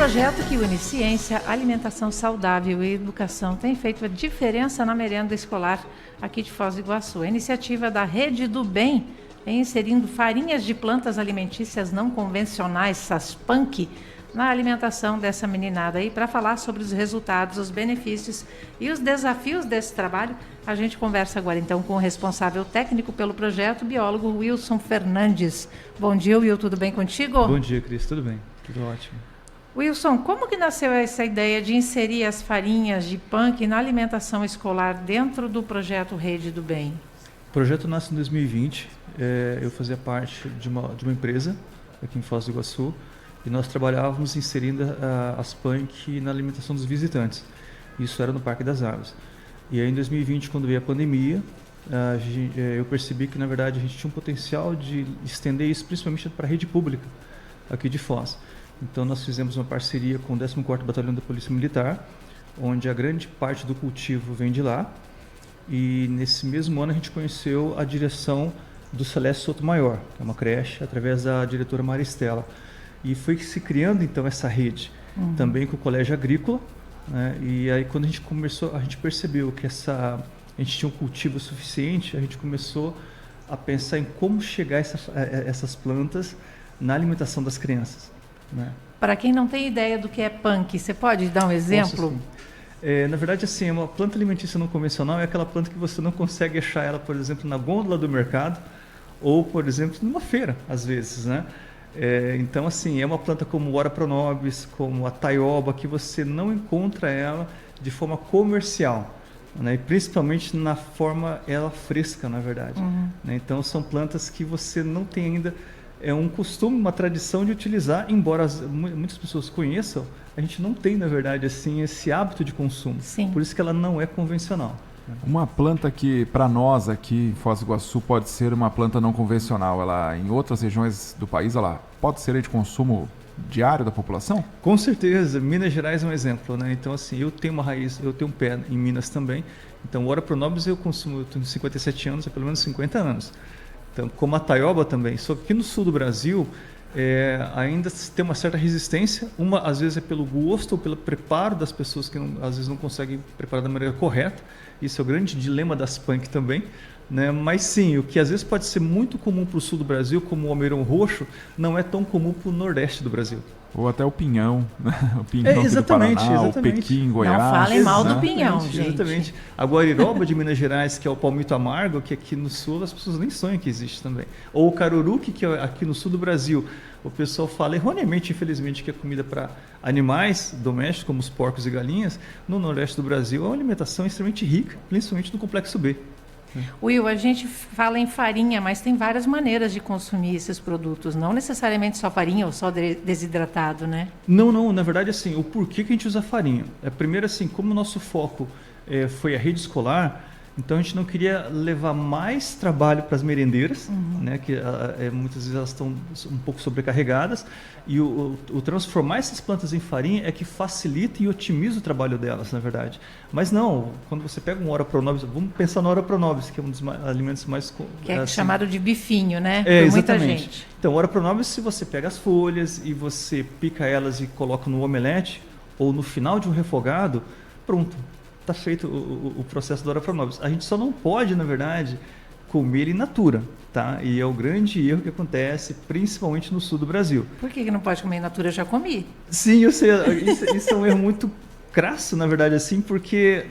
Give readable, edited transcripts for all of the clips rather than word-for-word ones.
projeto que une ciência, alimentação saudável e educação tem feito a diferença na merenda escolar aqui de Foz do Iguaçu. A iniciativa da Rede do Bem vem inserindo farinhas de plantas alimentícias não convencionais, as PANC, na alimentação dessa meninada aí. Para falar sobre os resultados, os benefícios e os desafios desse trabalho, a gente conversa agora então com o responsável técnico pelo projeto, o biólogo Wilson Fernandes. Bom dia, Will, tudo bem contigo? Bom dia, Cris, tudo bem? Tudo ótimo. Wilson, como que nasceu essa ideia de inserir as farinhas de PANC na alimentação escolar dentro do projeto Rede do Bem? O projeto nasce em 2020, eu fazia parte de uma empresa aqui em Foz do Iguaçu e nós trabalhávamos inserindo as PANC na alimentação dos visitantes. Isso era no Parque das Aves. E aí em 2020, quando veio a pandemia, eu percebi que na verdade a gente tinha um potencial de estender isso principalmente para a rede pública aqui de Foz. Então nós fizemos uma parceria com o 14º Batalhão da Polícia Militar, onde a grande parte do cultivo vem de lá. E nesse mesmo ano a gente conheceu a direção do Celeste Sotomayor, que é uma creche, através da diretora Maristela. E foi se criando então essa rede, também com o Colégio Agrícola, né? E aí quando a gente começou, a gente percebeu que a gente tinha um cultivo suficiente, a gente começou a pensar em como chegar essas plantas na alimentação das crianças. Né? Para quem não tem ideia do que é PANC, você pode dar um exemplo? Nossa, na verdade, assim, uma planta alimentícia não convencional é aquela planta que você não consegue achar ela, por exemplo, na gôndola do mercado ou, por exemplo, numa feira, às vezes, né? Então, assim, é uma planta como o Ora Pronobis, como a taioba, que você não encontra ela de forma comercial, né? E principalmente na forma ela fresca, na verdade. Né? Então, são plantas que você não tem ainda um costume, uma tradição de utilizar, embora muitas pessoas conheçam, a gente não tem, na verdade, assim, esse hábito de consumo. Sim. Por isso que ela não é convencional. Uma planta que, para nós aqui em Foz do Iguaçu, pode ser uma planta não convencional. Ela, em outras regiões do país, ela pode ser de consumo diário da população? Com certeza. Minas Gerais é um exemplo, né? Então, assim, eu tenho uma raiz, eu tenho um pé em Minas também. Então, o Ora Pronobis eu consumo, eu tenho 57 anos, há pelo menos 50 anos. Então, como a taioba também. Só que aqui no sul do Brasil, ainda tem uma certa resistência. Uma, às vezes, é pelo gosto ou pelo preparo das pessoas que às vezes não conseguem preparar da maneira correta. Isso é o grande dilema das PANC também. Né? Mas sim, o que às vezes pode ser muito comum para o sul do Brasil, como o almeirão roxo, não é tão comum para o nordeste do Brasil. Ou até o pinhão, né? O pinhão exatamente, do Paraná, exatamente. o pequi em Goiás. Não falem mal do pinhão, gente. Exatamente. A guariroba de Minas Gerais, que é o palmito amargo, que aqui no sul as pessoas nem sonham que existe também. Ou o caruru, que é aqui no sul do Brasil, o pessoal fala erroneamente, infelizmente, que é comida para animais domésticos, como os porcos e galinhas. No nordeste do Brasil é uma alimentação extremamente rica, principalmente no complexo B. Will, a gente fala em farinha, mas tem várias maneiras de consumir esses produtos, não necessariamente só farinha ou só desidratado, né? Não, na verdade, assim, o porquê que a gente usa farinha? Primeiro, assim, como o nosso foco foi a rede escolar, então a gente não queria levar mais trabalho para as merendeiras, né, que muitas vezes elas estão um pouco sobrecarregadas, e o transformar essas plantas em farinha é que facilita e otimiza o trabalho delas, na verdade. Mas não, quando você pega um Ora Pronobis, vamos pensar no Ora Pronobis, que é um dos alimentos mais... Que é assim, chamado de bifinho, né? Por muita exatamente. Gente. Então, Ora Pronobis, se você pega as folhas e você pica elas e coloca no omelete, ou no final de um refogado, pronto. Está feito o processo do Ora Pronobis. A gente só não pode, na verdade, comer in natura, tá? E é o grande erro que acontece, principalmente no sul do Brasil. Por que não pode comer in natura? Eu já comi. Sim, eu sei. Isso é um erro muito crasso, na verdade, assim, porque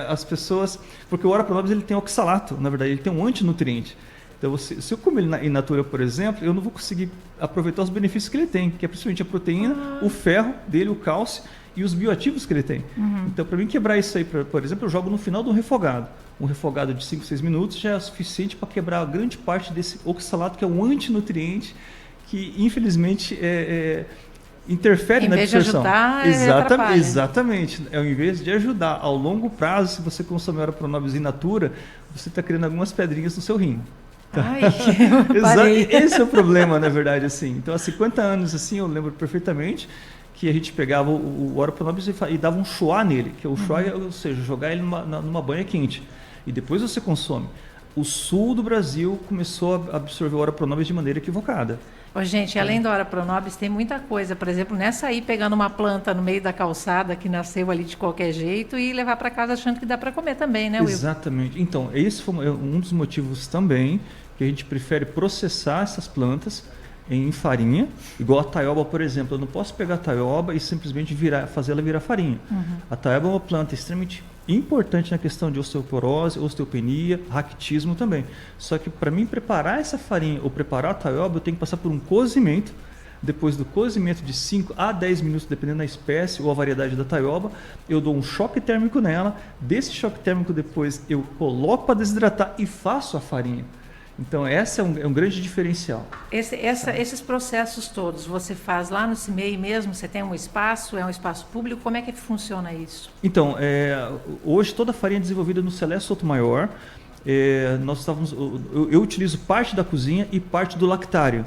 as pessoas... Porque o Ora Pronobis, ele tem oxalato, na verdade, ele tem um antinutriente. Então, se eu comer ele in natura, por exemplo, eu não vou conseguir aproveitar os benefícios que ele tem, que é principalmente a proteína, o ferro dele, o cálcio, e os bioativos que ele tem. Então, para mim quebrar isso aí, por exemplo, eu jogo no final de um refogado. Um refogado de 5, 6 minutos já é suficiente para quebrar a grande parte desse oxalato, que é um antinutriente que, infelizmente, interfere na absorção. Em vez de ajudar, exatamente. Ao invés de ajudar ao longo prazo, se você consome Ora Pronobis in natura, você está criando algumas pedrinhas no seu rim. Ai, parei. Esse é o problema, na verdade, assim. Então, há 50 anos, assim, eu lembro perfeitamente que a gente pegava o Ora Pronobis e dava um chuá nele, que o chuá é, ou seja, jogar ele numa banha quente. E depois você consome. O sul do Brasil começou a absorver o Ora Pronobis de maneira equivocada. Ô, gente, além da Ora Pronobis, tem muita coisa. Por exemplo, nessa aí, pegando uma planta no meio da calçada que nasceu ali de qualquer jeito e levar para casa achando que dá para comer também, né, Will? Exatamente. Então, esse foi um dos motivos também que a gente prefere processar essas plantas em farinha, igual a taioba, por exemplo. Eu não posso pegar a taioba e simplesmente fazer ela virar farinha. A taioba é uma planta extremamente importante na questão de osteoporose, osteopenia, raquitismo também. Só que para mim preparar essa farinha ou preparar a taioba, eu tenho que passar por um cozimento. Depois do cozimento de 5 a 10 minutos, dependendo da espécie ou a variedade da taioba, eu dou um choque térmico nela. Desse choque térmico depois eu coloco para desidratar e faço a farinha. Então, esse é um grande diferencial. Esses processos todos você faz lá no CIMEI mesmo? Você tem um espaço? É um espaço público? Como é que funciona isso? Então, hoje toda a farinha é desenvolvida no Celeste Sotomayor. Eu utilizo parte da cozinha e parte do lactário.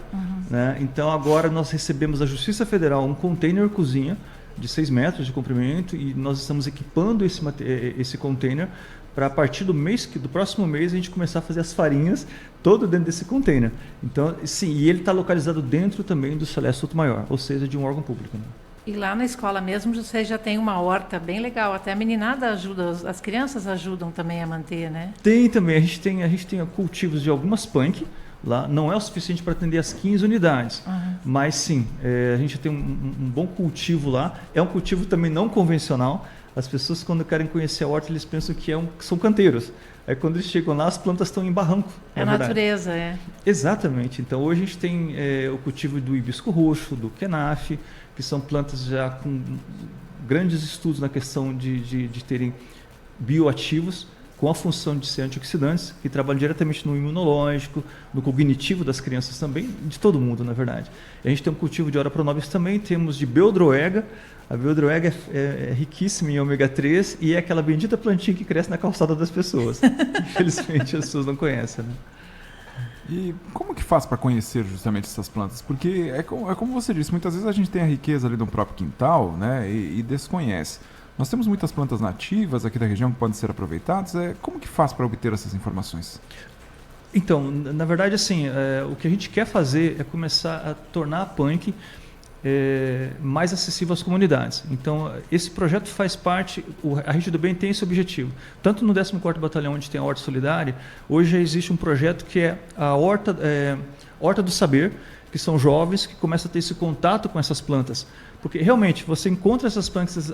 Né? Então, agora nós recebemos da Justiça Federal um container cozinha de 6 metros de comprimento e nós estamos equipando esse container para a partir do próximo mês a gente começar a fazer as farinhas todo dentro desse container. Então, sim, e ele está localizado dentro também do Celeste Sotomayor, ou seja, de um órgão público. Né? E lá na escola mesmo você já tem uma horta bem legal, até a meninada ajuda, as crianças ajudam também a manter, né? Tem também, a gente tem cultivos de algumas punk, lá não é o suficiente para atender as 15 unidades, mas sim, a gente tem um bom cultivo lá, é um cultivo também não convencional. As pessoas, quando querem conhecer a horta, eles pensam que são canteiros. Aí, quando eles chegam lá, as plantas estão em barranco. É a natureza, é. Exatamente. Então, hoje a gente tem o cultivo do hibisco roxo, do kenafe, que são plantas já com grandes estudos na questão de terem bioativos, com a função de ser antioxidantes, que trabalham diretamente no imunológico, no cognitivo das crianças também, de todo mundo, na verdade. E a gente tem um cultivo de Ora Pronobis também, temos de beldroega. A beldroega é riquíssima em ômega 3 e é aquela bendita plantinha que cresce na calçada das pessoas. Infelizmente, as pessoas não conhecem, né? E como que faz para conhecer justamente essas plantas? Porque é como você disse, muitas vezes a gente tem a riqueza ali do próprio quintal, né, e desconhece. Nós temos muitas plantas nativas aqui da região que podem ser aproveitadas. Como que faz para obter essas informações? Então, na verdade, assim, o que a gente quer fazer é começar a tornar a punk mais acessível às comunidades. Então, esse projeto faz parte, a Rede do Bem tem esse objetivo. Tanto no 14º Batalhão, onde tem a Horta Solidária, hoje já existe um projeto que é a Horta do Saber, que são jovens que começam a ter esse contato com essas plantas. Porque realmente você encontra essas plantas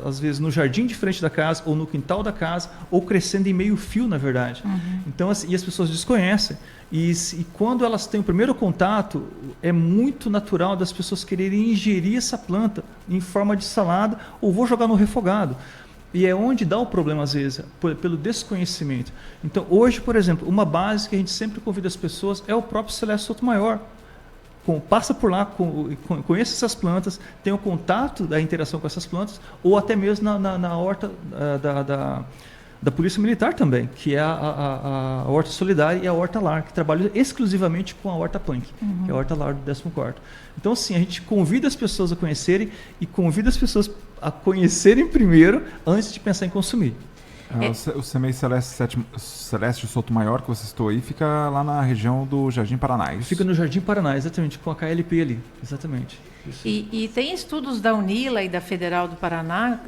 às vezes no jardim de frente da casa ou no quintal da casa ou crescendo em meio fio, na verdade. Então, assim, e as pessoas desconhecem. E quando elas têm o primeiro contato, é muito natural das pessoas quererem ingerir essa planta em forma de salada ou vou jogar no refogado. E é onde dá o problema, às vezes, pelo desconhecimento. Então, hoje, por exemplo, uma base que a gente sempre convida as pessoas é o próprio Celeste Sotomayor. Passa por lá, conheça essas plantas, tenha o contato da interação com essas plantas, ou até mesmo na horta da Polícia Militar também, que é a Horta Solidária e a Horta Lar, que trabalham exclusivamente com a Horta Punk, que é a Horta Lar do 14º. Então, assim, a gente convida as pessoas a conhecerem e convida as pessoas a conhecerem primeiro antes de pensar em consumir. O CIMEI Celeste Sotomayor, que você citou aí, fica lá na região do Jardim Paraná. Fica no Jardim Paraná, exatamente, com a KLP ali, exatamente. E tem estudos da UNILA e da Federal do Paraná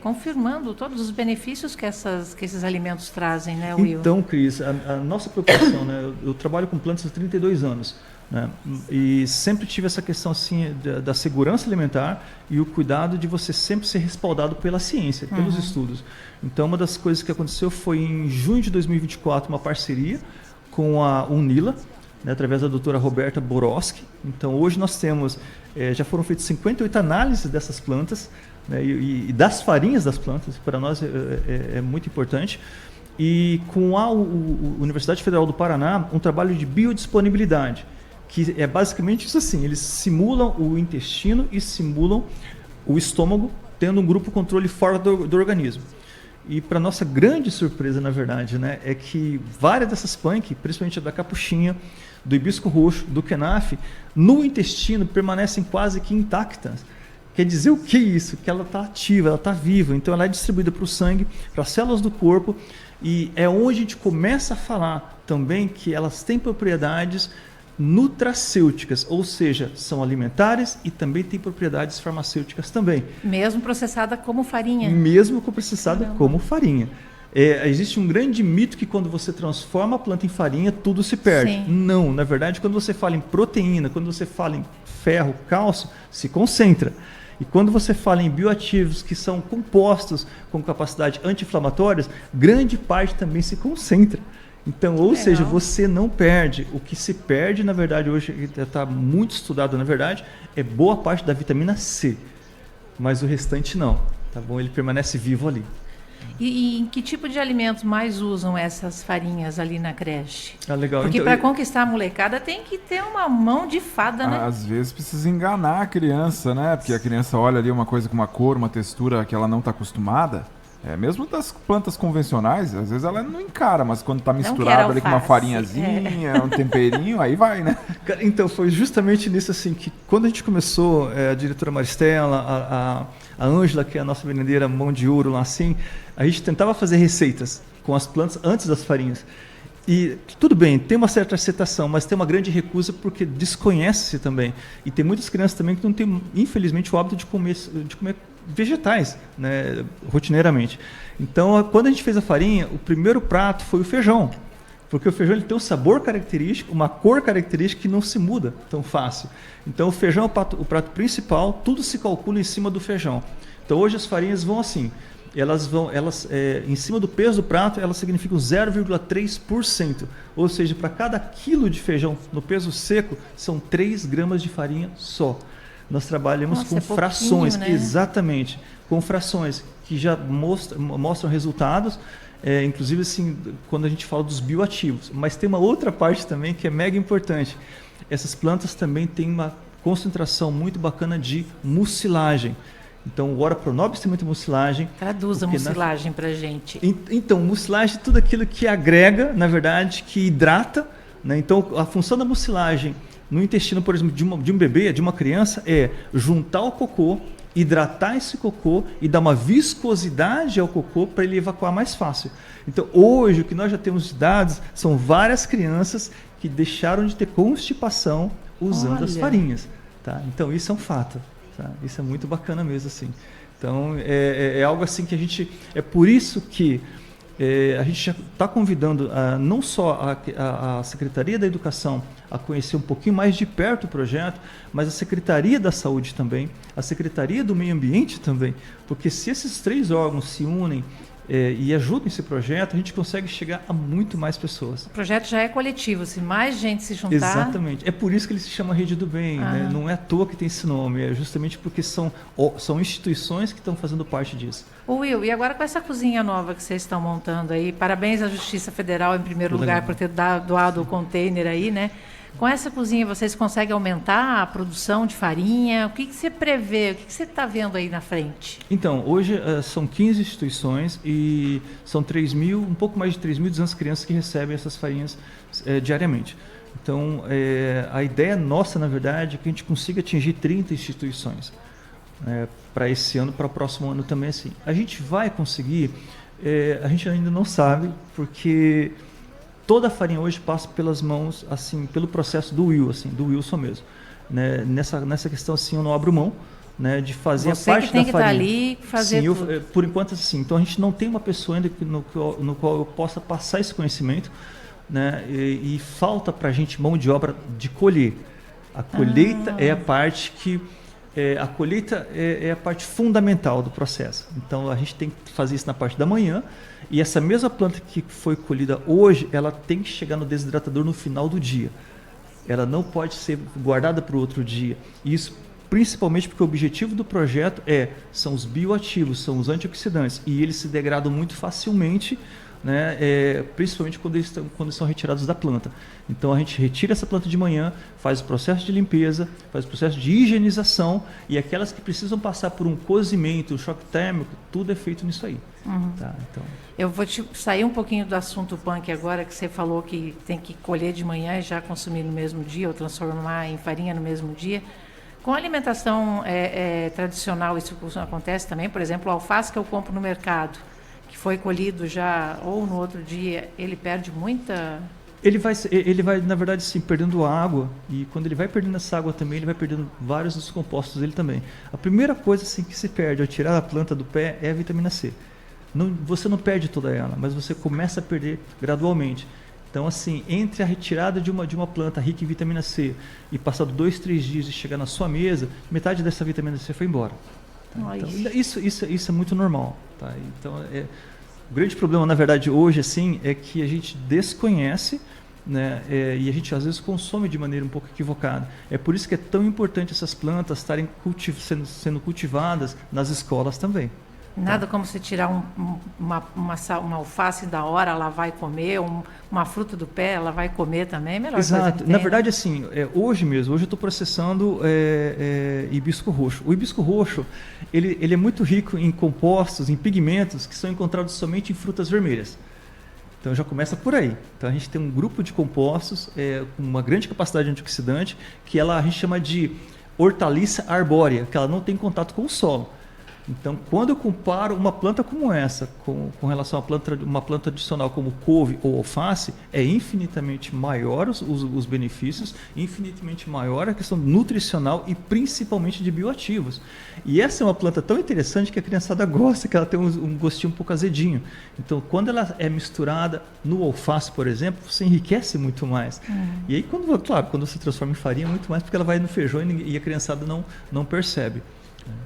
confirmando todos os benefícios que esses alimentos trazem, né, Will? Então, Cris, a nossa preocupação, né, eu trabalho com plantas há 32 anos, né, e sempre tive essa questão assim, da segurança alimentar e o cuidado de você sempre ser respaldado pela ciência, pelos estudos. Então, uma das coisas que aconteceu foi em junho de 2024, uma parceria com a UNILA, né, através da doutora Roberta Borowski. Então, hoje nós temos, já foram feitas 58 análises dessas plantas, né, e das farinhas das plantas, para nós é muito importante. E com a Universidade Federal do Paraná, um trabalho de biodisponibilidade, que é basicamente isso assim, eles simulam o intestino e simulam o estômago, tendo um grupo controle fora do organismo. E para nossa grande surpresa, na verdade, né, é que várias dessas punk, principalmente a da capuchinha, do hibisco roxo, do kenafe, no intestino permanecem quase que intactas. Quer dizer o que isso? Que ela está ativa, ela está viva, então ela é distribuída para o sangue, para as células do corpo, e é onde a gente começa a falar também que elas têm propriedades nutracêuticas, ou seja, são alimentares e também têm propriedades farmacêuticas também. Mesmo processada como farinha? Mesmo processada como farinha. Existe um grande mito que quando você transforma a planta em farinha, tudo se perde. Sim. Não, na verdade, quando você fala em proteína, quando você fala em ferro, cálcio, se concentra. E quando você fala em bioativos que são compostos com capacidade anti-inflamatórias, grande parte também se concentra. Então, ou seja, você não perde. O que se perde, na verdade, hoje está muito estudado, na verdade, é boa parte da vitamina C. Mas o restante não, tá bom? Ele permanece vivo ali. E em que tipo de alimentos mais usam essas farinhas ali na creche? Legal. Porque então, para conquistar a molecada tem que ter uma mão de fada, né? Às vezes precisa enganar a criança, né? Porque a criança olha ali uma coisa com uma cor, uma textura que ela não está acostumada. Mesmo das plantas convencionais, às vezes ela não encara, mas quando está misturado ali com uma farinhazinha, um temperinho, aí vai, né? Então, foi justamente nisso assim que quando a gente começou, a diretora Maristela, a Ângela, que é a nossa merendeira mão de ouro lá assim, a gente tentava fazer receitas com as plantas antes das farinhas. E tudo bem, tem uma certa aceitação, mas tem uma grande recusa porque desconhece-se também. E tem muitas crianças também que não têm, infelizmente, o hábito de comer vegetais, né, rotineiramente. Então, quando a gente fez a farinha, o primeiro prato foi o feijão. Porque o feijão ele tem um sabor característico, uma cor característica que não se muda tão fácil. Então, o feijão é o prato principal, tudo se calcula em cima do feijão. Então, hoje as farinhas vão assim. Em cima do peso do prato, elas significam 0,3%. Ou seja, para cada quilo de feijão no peso seco, são 3 gramas de farinha só. Nós trabalhamos com frações, né? Exatamente, com frações que já mostram resultados, inclusive assim, quando a gente fala dos bioativos. Mas tem uma outra parte também que é mega importante. Essas plantas também têm uma concentração muito bacana de mucilagem. Então, o Ora Pronobis tem muita mucilagem. Traduz a mucilagem para a gente. Então, mucilagem é tudo aquilo que agrega, na verdade, que hidrata, né? Então, a função da mucilagem no intestino, por exemplo, de um bebê, de uma criança, é juntar o cocô, hidratar esse cocô e dar uma viscosidade ao cocô para ele evacuar mais fácil. Então, hoje, o que nós já temos de dados são várias crianças que deixaram de ter constipação usando as farinhas. Tá? Então, isso é um fato. Tá? Isso é muito bacana mesmo, assim. Então, é algo assim que a gente... É por isso que a gente já está convidando não só a Secretaria da Educação a conhecer um pouquinho mais de perto o projeto, mas a Secretaria da Saúde também, a Secretaria do Meio Ambiente também, porque se esses 3 órgãos se unem e ajudam esse projeto, a gente consegue chegar a muito mais pessoas. O projeto já é coletivo, se mais gente se juntar... Exatamente. É por isso que ele se chama Rede do Bem, né? Não é à toa que tem esse nome, é justamente porque são instituições que estão fazendo parte disso. Will, e agora com essa cozinha nova que vocês estão montando aí, parabéns à Justiça Federal, em primeiro lugar, por ter doado o container aí, né? Com essa cozinha, vocês conseguem aumentar a produção de farinha? O que você prevê? O que você está vendo aí na frente? Então, hoje são 15 instituições e são um pouco mais de 3.200 crianças que recebem essas farinhas diariamente. Então, a ideia nossa, na verdade, é que a gente consiga atingir 30 instituições para esse ano, para o próximo ano também assim. A gente vai conseguir, a gente ainda não sabe, porque... Toda a farinha hoje passa pelas mãos, assim, pelo processo do Wilson mesmo. Né? Nessa questão, assim, eu não abro mão, né, de fazer a parte da farinha. Você que tem que estar ali e fazer tudo. Por enquanto, assim. Então, a gente não tem uma pessoa ainda no qual eu possa passar esse conhecimento, né, e falta para a gente mão de obra de colher. A colheita é a parte que... a colheita é a parte fundamental do processo. Então, a gente tem que fazer isso na parte da manhã. E essa mesma planta que foi colhida hoje, ela tem que chegar no desidratador no final do dia. Ela não pode ser guardada para o outro dia. Isso principalmente porque o objetivo do projeto são os bioativos, são os antioxidantes. E eles se degradam muito facilmente, né, principalmente quando eles são retirados da planta. Então a gente retira essa planta de manhã, faz o processo de limpeza, faz o processo de higienização, e aquelas que precisam passar por um cozimento, um choque térmico, tudo é feito nisso aí. Tá, então... Eu vou sair um pouquinho do assunto punk agora, que você falou que tem que colher de manhã e já consumir no mesmo dia, ou transformar em farinha no mesmo dia. Com a alimentação tradicional, isso acontece também. Por exemplo, o alface que eu compro no mercado, que foi colhido já ou no outro dia, ele perde muita Ele vai, na verdade, sim, perdendo água, e quando ele vai perdendo essa água também, ele vai perdendo vários dos compostos dele também. A primeira coisa assim, que se perde ao tirar a planta do pé é a vitamina C. Você não perde toda ela, mas você começa a perder gradualmente. Então, assim, entre a retirada de uma planta rica em vitamina C e passado 2, 3 dias e chegar na sua mesa, metade dessa vitamina C foi embora. Tá? Então, isso é muito normal. Tá? Então, o grande problema, na verdade, hoje, assim, é que a gente desconhece, né, e a gente às vezes consome de maneira um pouco equivocada. É por isso que é tão importante essas plantas estarem sendo cultivadas nas escolas também. Nada como você tirar uma alface da hora, ela vai comer, uma fruta do pé, ela vai comer também, é melhor. Exato. Na verdade, assim, hoje eu estou processando hibisco roxo. O hibisco roxo, ele é muito rico em compostos, em pigmentos que são encontrados somente em frutas vermelhas. Então já começa por aí. Então a gente tem um grupo de compostos com uma grande capacidade antioxidante que a gente chama de hortaliça arbórea, que ela não tem contato com o solo. Então, quando eu comparo uma planta como essa com relação a uma planta tradicional como couve ou alface, é infinitamente maior os benefícios, infinitamente maior a questão nutricional e principalmente de bioativos. E essa é uma planta tão interessante que a criançada gosta, que ela tem um gostinho um pouco azedinho. Então, quando ela é misturada no alface, por exemplo, você enriquece muito mais. E aí, quando você transforma em farinha, muito mais, porque ela vai no feijão e a criançada não percebe.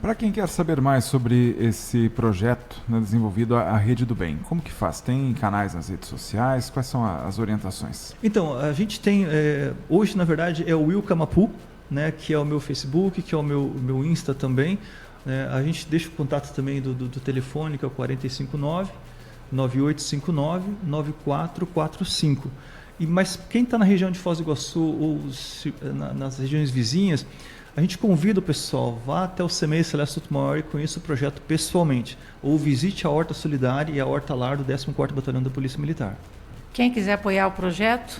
Para quem quer saber mais sobre esse projeto, né, desenvolvido a Rede do Bem, como que faz? Tem canais nas redes sociais? Quais são as orientações? Então, a gente tem, hoje na verdade é o Will Camapu, né, que é o meu Facebook, que é o meu Insta também. A gente deixa o contato também do telefone, que é o 459-9859-9445. Mas quem está na região de Foz do Iguaçu ou nas regiões vizinhas, a gente convida o pessoal, vá até o CEMEI Celeste Sotomayor e conheça o projeto pessoalmente. Ou visite a Horta Solidária e a Horta Lar do 14º Batalhão da Polícia Militar. Quem quiser apoiar o projeto?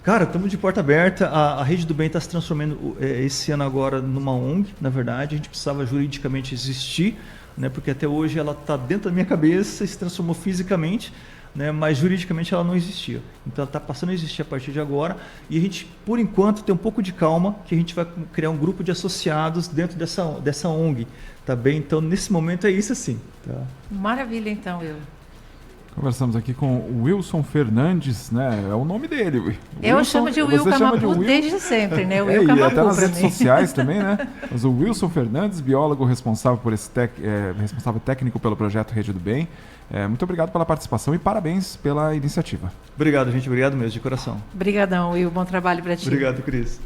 Cara, estamos de porta aberta. A Rede do Bem está se transformando esse ano agora numa ONG, na verdade. A gente precisava juridicamente existir, né, porque até hoje ela está dentro da minha cabeça e se transformou fisicamente, né, mas juridicamente ela não existia. Então ela está passando a existir a partir de agora e a gente, por enquanto, tem um pouco de calma que a gente vai criar um grupo de associados dentro dessa ONG, tá bem? Então nesse momento é isso assim. Tá? Maravilha então, Will. Conversamos aqui com o Wilson Fernandes, né? É o nome dele, Will. Eu chamo de Will Camapu desde sempre, né? Will Camapu, e até nas redes sociais também, né? Mas o Wilson Fernandes, biólogo responsável por responsável técnico pelo projeto Rede do Bem. Muito obrigado pela participação e parabéns pela iniciativa. Obrigado, gente. Obrigado mesmo, de coração. Obrigadão, Will. Bom trabalho para ti. Obrigado, Cris.